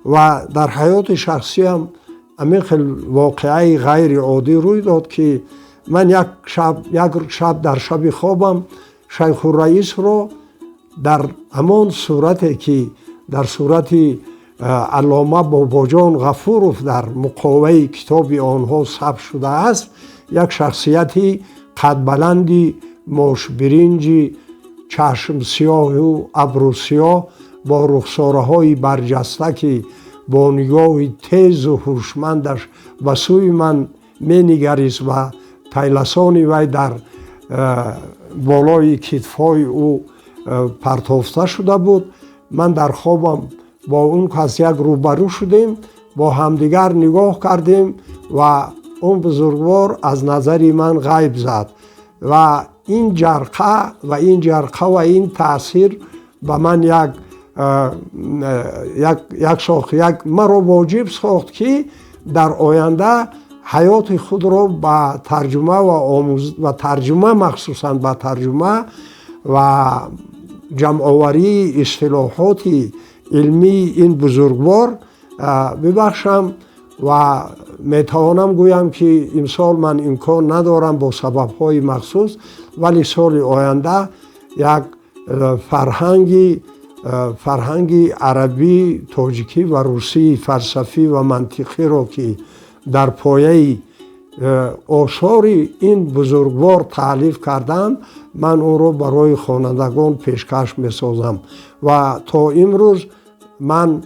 و در حیات شخصی هم همین خیلی واقعی غیر عادی روی داد که من یک شب در شب خوابم شیخ الرئیس رو در همان صورتی که در صورت علامه باباجان غفورов در مقاومه کتاب آنها ثبت شده است، یک شخصیتی قد بلندی ماش برنجی چشم سیاه و ابرو سیاه با رخساره های برجسته که با نگاه تیز و هوشمندش به سوی من می نگریست و طیلسان وی در بالای کتفای او پرتافته شده بود. من در خوابم با اون کس یک روبرو شدیم، با همدیگر نگاه کردیم و اون بزرگوار از نظر من غیب زد و این جرقه و این تأثیر به من یک مرا واجب ساخت که در آینده حیات خود را به ترجمه و ترجمه مخصوصا به ترجمه و جمع آوری اصطلاحات علمی این بزرگوار ببخشم و میتوانم گویم که امسال من امکان ندارم با سببهای مخصوص، ولی سال آینده یک فرهنگ عربی، تاجیکی و روسی فلسفی و منطقی را که در پایه آثار این بزرگوار تألیف کردم، من اون رو برای خوانندگان پیشکش میسازم و تا امروز من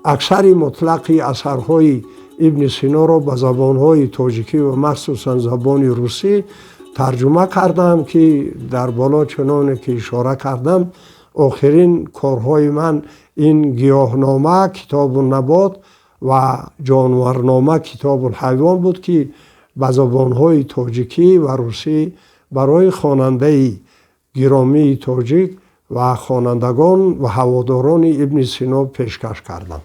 اکثر مطلقی اثرهای ابن سینا را به زبانهای تاجیکی و مخصوصا زبان روسی ترجمه کردم که در بالا چنانه که اشاره کردم آخرین کارهای من این گیاهنامه کتاب النبات و جانورنامه کتاب الحیوان بود که به زبانهای تاجیکی و روسی برای خواننده گرامی تاجیک و خوانندگان و هواداران ابن سینا پیشکش کردم.